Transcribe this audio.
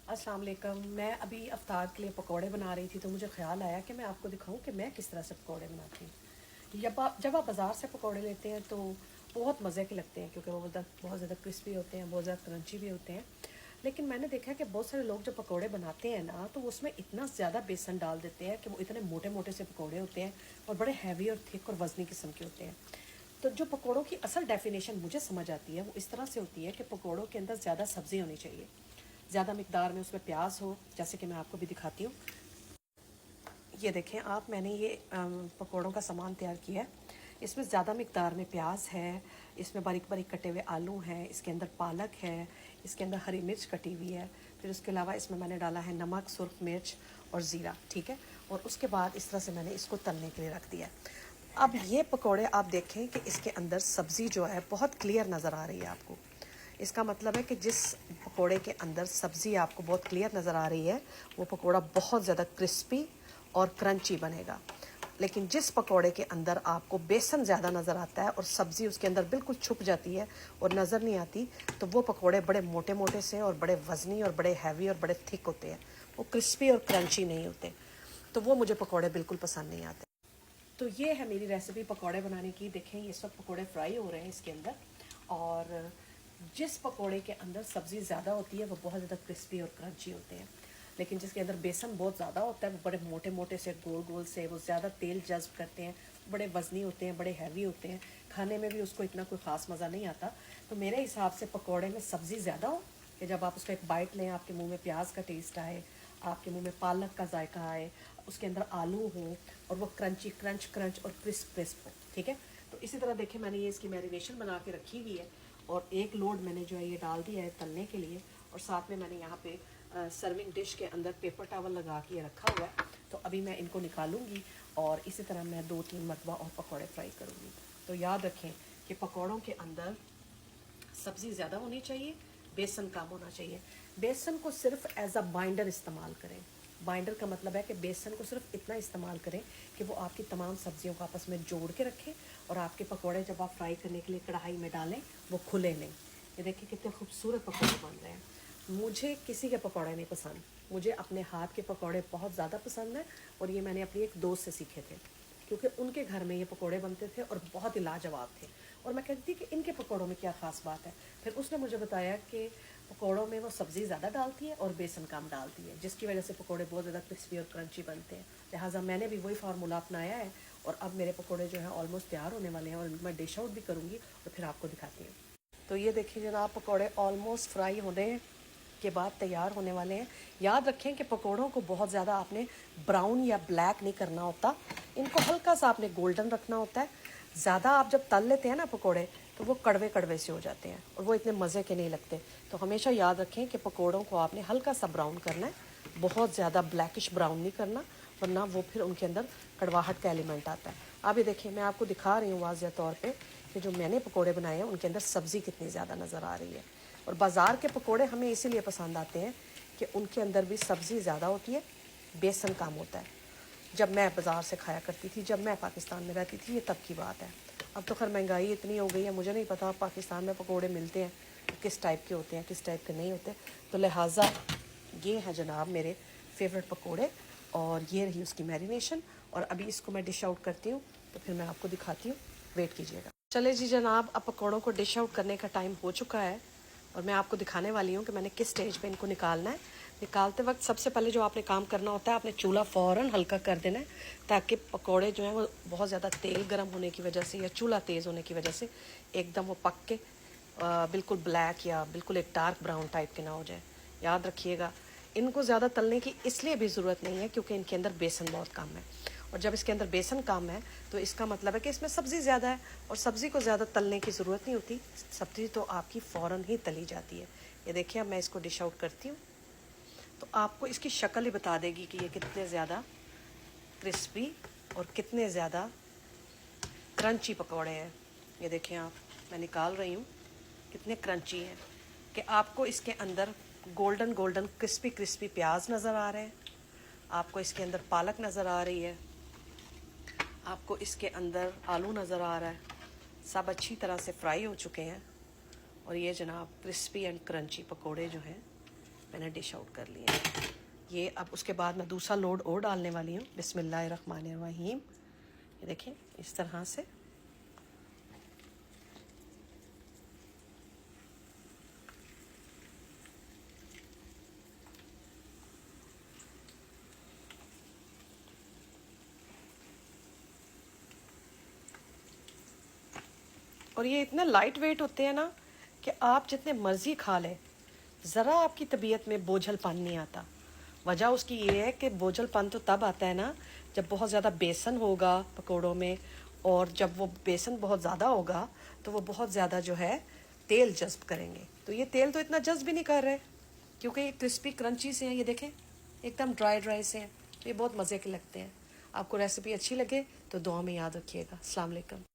अस्सलाम वालेकुम। मैं अभी अफ्तार के लिए पकोड़े बना रही थी तो मुझे ख्याल आया कि मैं आपको दिखाऊं कि मैं किस तरह से पकोड़े बनाती हूँ। जब आप बाज़ार से पकोड़े लेते हैं तो बहुत मज़े के लगते हैं क्योंकि वो बहुत ज़्यादा क्रिस्पी होते हैं, बहुत ज़्यादा क्रंची भी होते हैं। लेकिन मैंने देखा है कि बहुत सारे लोग जब पकोड़े बनाते हैं ना तो उसमें इतना ज़्यादा बेसन डाल देते हैं कि वो इतने मोटे मोटे से पकोड़े होते हैं और बड़े हैवी और थिक और वज़नी किस्म के होते हैं। तो जो पकोड़ों की असल डेफिनेशन मुझे समझ आती है वो इस तरह से होती है कि पकोड़ों के अंदर ज़्यादा सब्ज़ी होनी चाहिए, ज़्यादा मिकदार में उसमें प्याज हो, जैसे कि मैं आपको भी दिखाती हूँ। ये देखें आप, मैंने ये पकोड़ों का सामान तैयार किया है। इसमें ज़्यादा मिकदार में प्याज है, इसमें बारीक बारीक कटे हुए आलू हैं, इसके अंदर पालक है, इसके अंदर हरी मिर्च कटी हुई है, फिर उसके अलावा इसमें मैंने डाला है नमक, सुर्ख मिर्च और ज़ीरा, ठीक है। और उसके बाद इस तरह से मैंने इसको तलने के लिए रख दिया है। अब ये पकोड़े आप देखें कि इसके अंदर सब्ज़ी जो है बहुत क्लियर नज़र आ रही है आपको। इसका मतलब है कि जिस पकोड़े के अंदर सब्ज़ी आपको बहुत क्लियर नज़र आ रही है वो पकोड़ा बहुत ज़्यादा क्रिस्पी और क्रंची बनेगा। लेकिन जिस पकोड़े के अंदर आपको बेसन ज़्यादा नज़र आता है और सब्ज़ी उसके अंदर बिल्कुल छुप जाती है और नज़र नहीं आती, तो वो पकोड़े बड़े मोटे मोटे से और बड़े वज़नी और बड़े हैवी और बड़े थिक होते हैं। वो क्रिस्पी और क्रंची नहीं होते, तो वो मुझे पकोड़े बिल्कुल पसंद नहीं आते। तो ये है मेरी रेसिपी पकोड़े बनाने की। देखें ये सब पकोड़े फ्राई हो रहे हैं इसके अंदर, और जिस पकोड़े के अंदर सब्ज़ी ज़्यादा होती है वो बहुत ज़्यादा क्रिस्पी और क्रंची होते हैं। लेकिन जिसके अंदर बेसन बहुत ज़्यादा होता है वो बड़े मोटे मोटे से गोल गोल से, वो ज़्यादा तेल जज्ब करते हैं, बड़े वज़नी होते हैं, बड़े हैवी होते हैं, खाने में भी उसको इतना कोई ख़ास मज़ा नहीं आता। तो मेरे हिसाब से पकोड़े में सब्ज़ी ज़्यादा हो कि जब आप उसका एक बाइट लें आपके मुंह में प्याज का टेस्ट आए, आपके मुंह में पालक का जायका आए, उसके अंदर आलू हो और वो क्रंची क्रंच क्रंच और क्रिस्प क्रिस्प हो, ठीक है। तो इसी तरह देखें मैंने ये इसकी मैरिनेशन बना के रखी हुई है और एक लोड मैंने जो है ये डाल दिया है तलने के लिए, और साथ में मैंने यहाँ पे सर्विंग डिश के अंदर पेपर टॉवल लगा के रखा हुआ है। तो अभी मैं इनको निकालूंगी और इसी तरह मैं 2-3 मरतबा और पकौड़े फ्राई करूँगी। तो याद रखें कि पकौड़ों के अंदर सब्ज़ी ज़्यादा होनी चाहिए, बेसन कम होना चाहिए। बेसन को सिर्फ एज अ बाइंडर इस्तेमाल करें। बाइंडर का मतलब है कि बेसन को सिर्फ इतना इस्तेमाल करें कि वो आपकी तमाम सब्जियों को आपस में जोड़ के रखें और आपके पकोड़े जब आप फ्राई करने के लिए कढ़ाई में डालें वो खुले नहीं। ये देखिए कितने खूबसूरत पकौड़े बन रहे हैं। मुझे किसी के पकौड़े नहीं पसंद, मुझे अपने हाथ के पकौड़े बहुत ज़्यादा पसंद हैं, और ये मैंने अपनी एक दोस्त से सीखे थे क्योंकि उनके घर में ये पकोड़े बनते थे और बहुत ही लाजवाब थे। और मैं कहती थी कि इनके पकोड़ों में क्या ख़ास बात है। फिर उसने मुझे बताया कि पकोड़ों में वो सब्ज़ी ज़्यादा डालती है और बेसन कम डालती है, जिसकी वजह से पकोड़े बहुत ज़्यादा क्रिस्पी और क्रंची बनते हैं। लिहाजा मैंने भी वही फार्मूला अपनाया है और अब मेरे पकोड़े जो हैं ऑलमोस्ट तैयार होने वाले हैं और मैं डिश आउट भी करूँगी और फिर आपको दिखाती हूँ। तो ये देखिए जनाब, पकोड़े ऑलमोस्ट फ्राई होने के बाद तैयार होने वाले हैं। याद रखें कि पकोड़ों को बहुत ज़्यादा आपने ब्राउन या ब्लैक नहीं करना होता, इनको हल्का सा आपने गोल्डन रखना होता है। ज़्यादा आप जब तल लेते हैं ना पकोड़े तो वो कड़वे कड़वे से हो जाते हैं और वो इतने मज़े के नहीं लगते। तो हमेशा याद रखें कि पकोड़ों को आपने हल्का सा ब्राउन करना है, बहुत ज़्यादा ब्लैकिश ब्राउन नहीं करना, वरना वो फिर उनके अंदर कड़वाहट का एलिमेंट आता है। अब ये देखिए मैं आपको दिखा रही हूँ वाज़ेह तौर पे कि जो मैंने पकोड़े बनाए हैं उनके अंदर सब्ज़ी कितनी ज़्यादा नज़र आ रही है। और बाज़ार के पकोड़े हमें इसीलिए पसंद आते हैं कि उनके अंदर भी सब्ज़ी ज़्यादा होती है, बेसन कम होता है। जब मैं बाज़ार से खाया करती थी, जब मैं पाकिस्तान में रहती थी, ये तब की बात है। अब तो खैर महंगाई इतनी हो गई है, मुझे नहीं पता पाकिस्तान में पकोड़े मिलते हैं किस टाइप के होते हैं, किस टाइप के नहीं होते। तो लिहाजा ये है जनाब मेरे फेवरेट पकोड़े, और ये रही उसकी मैरिनेशन। और अभी इसको मैं डिश आउट करती हूँ तो फिर मैं आपको दिखाती हूँ, वेट कीजिएगा। चले जी जनाब, अब पकोड़ों को डिश आउट करने का टाइम हो चुका है और मैं आपको दिखाने वाली हूँ कि मैंने किस स्टेज पे इनको निकालना है। निकालते वक्त सबसे पहले जो आपने काम करना होता है, आपने चूल्हा फ़ौरन हल्का कर देना है ताकि पकोड़े जो हैं वो बहुत ज़्यादा तेल गर्म होने की वजह से या चूल्हा तेज़ होने की वजह से एकदम वो पक के बिल्कुल ब्लैक या बिल्कुल एक डार्क ब्राउन टाइप के ना हो जाए। याद रखिएगा इनको ज़्यादा तलने की इसलिए भी ज़रूरत नहीं है क्योंकि इनके अंदर बेसन बहुत कम है, और जब इसके अंदर बेसन कम है तो इसका मतलब है कि इसमें सब्ज़ी ज़्यादा है, और सब्ज़ी को ज़्यादा तलने की ज़रूरत नहीं होती, सब्ज़ी तो आपकी फ़ौरन ही तली जाती है। ये देखिए अब मैं इसको डिश आउट करती हूँ तो आपको इसकी शक्ल ही बता देगी कि ये कितने ज़्यादा क्रिस्पी और कितने ज़्यादा क्रंची पकौड़े हैं। ये देखें आप, मैं निकाल रही हूँ, कितने क्रंची हैं कि आपको इसके अंदर गोल्डन गोल्डन क्रिस्पी क्रिस्पी प्याज नज़र आ रहे हैं, आपको इसके अंदर पालक नज़र आ रही है, आपको इसके अंदर आलू नज़र आ रहा है, सब अच्छी तरह से फ्राई हो चुके हैं। और ये जनाब क्रिस्पी एंड क्रंची पकोड़े जो हैं मैंने डिश आउट कर लिया। ये अब उसके बाद मैं दूसरा लोड और डालने वाली हूँ। बिस्मिल्लाहिर्रहमानिर्रहीम। ये देखें इस तरह से। और ये इतना लाइट वेट होते हैं ना कि आप जितने मर्ज़ी खा लें, ज़रा आपकी तबीयत में बोझलपन नहीं आता। वजह उसकी ये है कि बोझलपन तो तब आता है ना जब बहुत ज़्यादा बेसन होगा पकोड़ों में, और जब वो बेसन बहुत ज़्यादा होगा तो वो बहुत ज़्यादा जो है तेल जज्ब करेंगे। तो ये तेल तो इतना जज्ब भी नहीं कर रहे क्योंकि ये क्रिस्पी क्रंची से हैं। ये देखें एकदम ड्राई ड्राई से हैं। तो ये बहुत मज़े के लगते हैं। आपको रेसिपी अच्छी लगे तो दुआ में याद रखिएगा। अस्सलाम वालेकुम।